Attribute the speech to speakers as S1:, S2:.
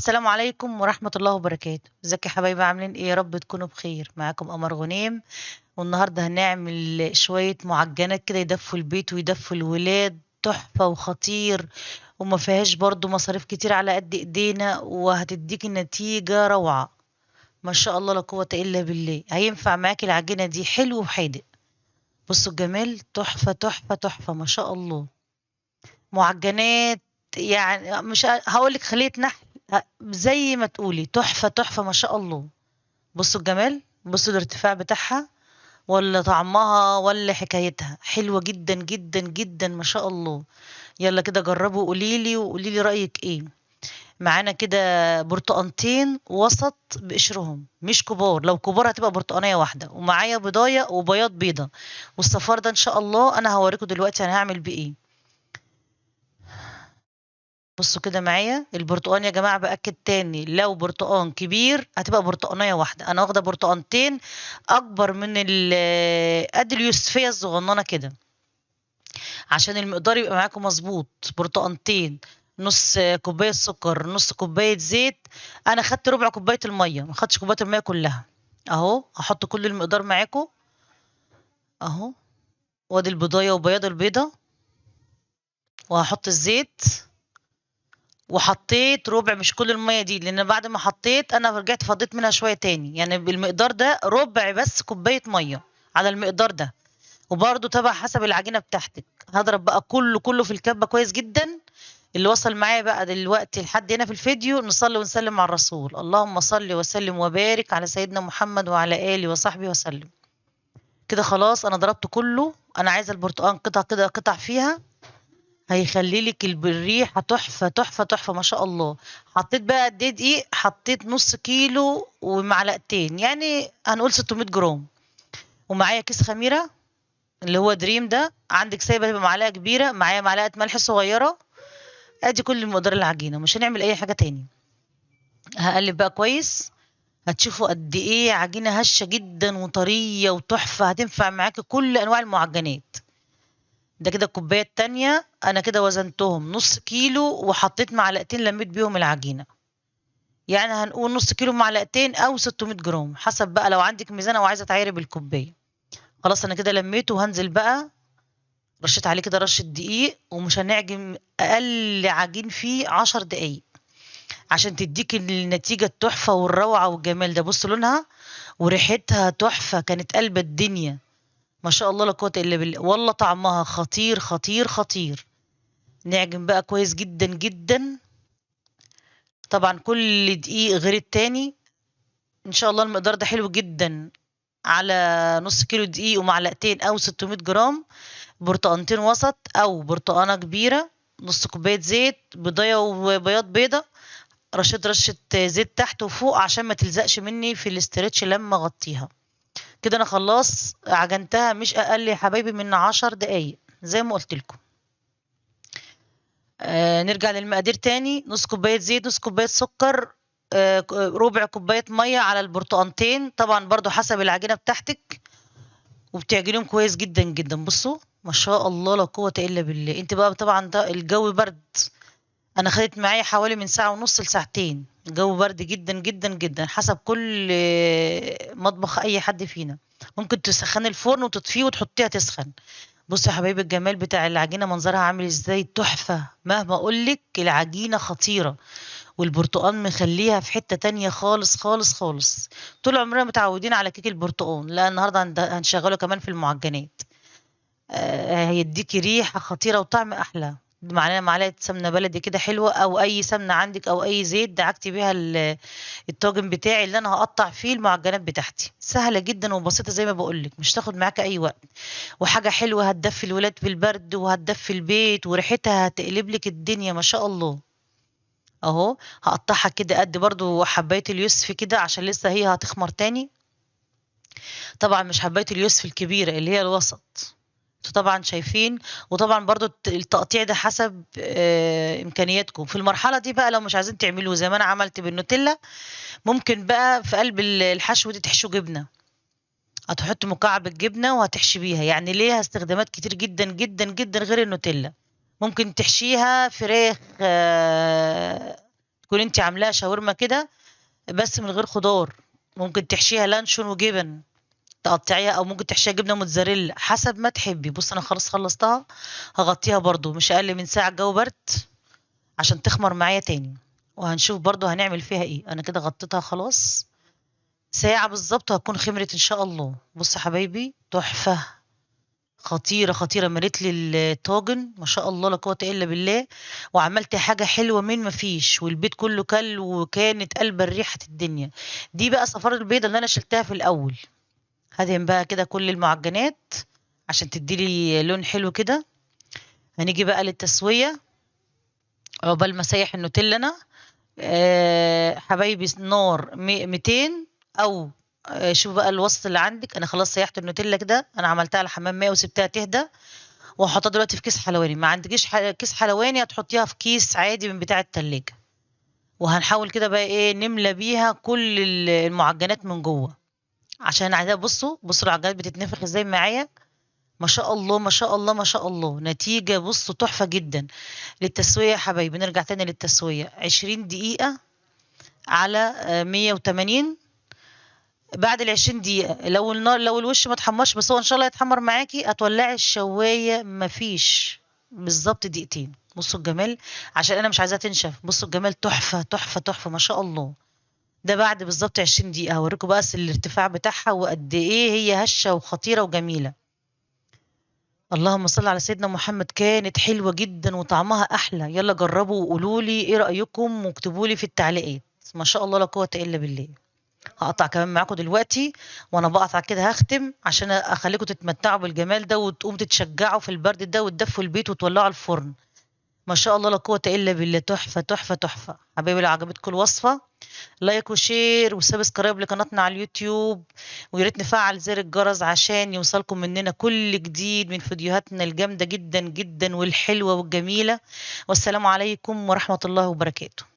S1: السلام عليكم ورحمة الله وبركاته. ازيك يا حبايبي، عاملين ايه؟ يا رب تكونوا بخير. معاكم قمر غنيم، والنهارده هنعمل شوية معجنات كده يدفوا البيت ويدفوا الولاد، تحفة وخطير، وما فيهاش برضو مصاريف كتير على قد ايدينا، وهتديكي نتيجة روعة. ما شاء الله لا قوة الا بالله. هينفع معاكي العجينة دي حلو وحادق. بصوا الجمال، تحفة تحفة تحفة ما شاء الله. معجنات، يعني مش هقول لك خلية نحل، زي ما تقولي تحفة تحفة ما شاء الله. بصوا الجمال، بصوا الارتفاع بتاعها، ولا طعمها، ولا حكايتها حلوة جدا جدا جدا ما شاء الله. يلا كده جربوا وقوليلي، وقوليلي رأيك ايه. معانا كده برتقانتين وسط بقشرهم، مش كبار، لو كبار هتبقى برتقانية واحدة، ومعايا بضاية وبياض بيضة. والصفار ده ان شاء الله انا هوريكم دلوقتي انا هعمل بيه ايه. بصوا كده معايا البرتقان يا جماعة، بأكد تاني، لو برتقان كبير هتبقى برتقانية واحدة، أنا واخدة برتقانتين أكبر من قد اليوسفية الصغننة كده، عشان المقدار يبقى معاكم مظبوط. برتقانتين، نص كوباية سكر، نص كوباية زيت. أنا خدت ربع كوباية المية، ما خدتش كوباية المية كلها. أهو هحط كل المقدار معاكم أهو. وادي البضاية وبياض البيضة، وهحط الزيت، وحطيت ربع، مش كل المية دي، لان بعد ما حطيت انا رجعت فضيت منها شوية تاني، يعني بالمقدار ده ربع بس كوباية مية على المقدار ده. وبرده تبع حسب العجينة بتاعتك. هضرب بقى كله في الكبة كويس جدا. اللي وصل معايا بقى دلوقتي لحد هنا في الفيديو، نصلي ونسلم على الرسول. اللهم صل وسلم وبارك على سيدنا محمد وعلى آله وصحبه وسلم. كده خلاص انا ضربت كله. انا عايزة البرتقال قطع كده، قطع فيها، هيخلي لك الريحه تحفه تحفه تحفه ما شاء الله. حطيت بقى قد ايه دقيق؟ حطيت نص كيلو ومعلقتين، يعني هنقول 600 جرام. ومعايا كيس خميره اللي هو دريم ده، عندك سايبه تبقى معلقه كبيره، معايا معلقه ملح صغيره. ادي كل مقدار العجينه، مش هنعمل اي حاجه تاني. هقلب بقى كويس. هتشوفوا قد ايه عجينه هشه جدا وطريه وتحفه، هتنفع معاكي كل انواع المعجنات. ده كده الكوباية التانية، أنا كده وزنتهم نص كيلو، وحطيت معلقتين لميت بيهم العجينة. يعني هنقول نص كيلو معلقتين أو 600 جرام، حسب بقى لو عندك ميزان أو عايزة تعايري بالكوباية. خلاص أنا كده لميته، وهنزل بقى رشيت عليه كده رشة دقيق، ومش هنعجن أقل عجين فيه 10 دقايق، عشان تديك النتيجة التحفة والروعة والجمال ده. بص لونها وريحتها تحفة، كانت قلب الدنيا. ما شاء الله لا قوة إلا بالله، والله طعمها خطير خطير خطير. نعجن بقى كويس جدا جدا. طبعا كل دقيق غير التاني. ان شاء الله المقدار ده حلو جدا، على نص كيلو دقيق ومعلقتين او 600 جرام. برتقانتين وسط او برتقانة كبيرة، نص كوباية زيت، بضاية وبياض بيضة، رشة زيت تحت وفوق عشان ما تلزقش مني في الاسترتش لما اغطيها. كده انا خلاص عجنتها مش اقل يا حبايبي من 10 دقايق زي ما قلت لكم. نرجع للمقادير تاني. نص كوباية زيت، نص كوباية سكر، ربع كوباية مية على البرتقانتين، طبعا برضو حسب العجينة بتاعتك. وبتعجنيهم كويس جدا جدا. بصوا ما شاء الله لا قوة إلا بالله. انت بقى طبعا ده الجو برد، انا خدت معايا حوالي من ساعة ونص لساعتين. الجو برد جدا جدا جدا، حسب كل مطبخ اي حد فينا. ممكن تسخني الفرن وتطفيه وتحطيها تسخن. بصوا يا حبايبي الجمال بتاع العجينة، منظرها عامل ازاي، تحفة. مهما اقولك العجينة خطيرة، والبرتقال مخليها في حتة تانية خالص خالص خالص. طول عمرنا متعودين على كيك البرتقال، لا النهاردة هنشغله كمان في المعجنات. هيديكي ريحة خطيرة وطعم أحلى. معانا معلقة سمنة بلدي كده حلوة، أو أي سمنة عندك أو أي زيت، دعكتي بيها الطاجن بتاعي اللي أنا هقطع فيه المعجنات بتاعتي. سهلة جدا وبسيطة زي ما بقولك، مش تاخد معاك أي وقت. وحاجة حلوة هتدفي الولاد في البرد، وهتدفي البيت، وريحتها هتقلب لك الدنيا ما شاء الله. اهو هقطعها كده قد برضو حباية اليوسف كده، عشان لسه هي هتخمر تاني. طبعا مش حباية اليوسف الكبيرة، اللي هي الوسط. انتوا طبعا شايفين. وطبعا برضو التقطيع ده حسب امكانياتكم في المرحلة دي. بقى لو مش عايزين تعملوه زي ما انا عملت بالنوتيلا، ممكن بقى في قلب الحشو دي تحشوا جبنة. هتحط مكعب الجبنة وهتحشي بيها، يعني ليها استخدامات كتير جدا جدا جدا غير النوتيلا. ممكن تحشيها فراخ تكون انت عاملاها شاورما كده بس من غير خضار. ممكن تحشيها لانشون وجبن تقطعيها، او ممكن تحشيها جبنه موتزاريلا حسب ما تحبي. بص انا خلاص خلصتها، هغطيها برضو مش اقل من ساعه، الجو برد، عشان تخمر معايا تاني. وهنشوف برضو هنعمل فيها ايه. انا كده غطيتها خلاص ساعه بالظبط وهتكون خمرت ان شاء الله. بص يا حبايبي تحفه، خطيره خطيره. مليت لي الطاجن ما شاء الله لا قوه الا بالله، وعملت حاجه حلوه من ما فيش، والبيت كله كل، وكانت قلبه ريحه الدنيا. دي بقى صفار البيضه اللي انا شلتها في الاول. هدهن بقى كده كل المعجنات عشان تديلي لون حلو كده. هنيجي بقى للتسوية. عقبال ما اسيح النوتيلا انا، حبايبي نار 200، او شوف بقى الوسط اللي عندك. انا خلاص سيحت النوتيلا كده، انا عملتها على حمام ماء وسبتها تهدى، وهحطها دلوقتي في كيس حلواني. ما عندكيش كيس حلواني هتحطيها في كيس عادي من بتاع التلاجة. وهنحاول كده بقى ايه نملى بيها كل المعجنات من جوه، عشان عايزاها. بصوا العجينات بتتنفخ ازاي معايا، ما شاء الله ما شاء الله ما شاء الله. نتيجة بصوا تحفة جدا. للتسوية يا حبايبي نرجع تاني للتسوية. 20 دقيقة على 180. بعد ال20 دقيقة لو النار، لو الوش ما اتحمرش، بس هو ان شاء الله يتحمر معاكي، هتولعي الشواية مفيش بالظبط دقيقتين. بصوا الجمال، عشان انا مش عايزاها تنشف. بصوا الجمال تحفة تحفة تحفة ما شاء الله. ده بعد بالظبط 20 دقيقة. هوريكم بقى الارتفاع بتاعها وقد ايه هي هشة وخطيرة وجميلة. اللهم صل على سيدنا محمد. كانت حلوة جدا وطعمها أحلى. يلا جربوا وقولوا لي إيه رأيكم، واكتبوا لي في التعليقات. ما شاء الله لا قوة إلا بالله. هقطع كمان معاكم دلوقتي، وأنا بقطع كده هختم عشان أخليكم تتمتعوا بالجمال ده، وتقوم تتشجعوا في البرد ده وتدفوا البيت وتولعوا الفرن. ما شاء الله لا قوة إلا بالله. تحفة تحفة تحفة. حبايبي لو عجبتكم الوصفة، لايك وشير وسبسكرايب لقناتنا على اليوتيوب، ويا ريت نفعل زر الجرس عشان يوصلكم مننا كل جديد من فيديوهاتنا الجامدة جدا جدا والحلوة والجميلة. والسلام عليكم ورحمة الله وبركاته.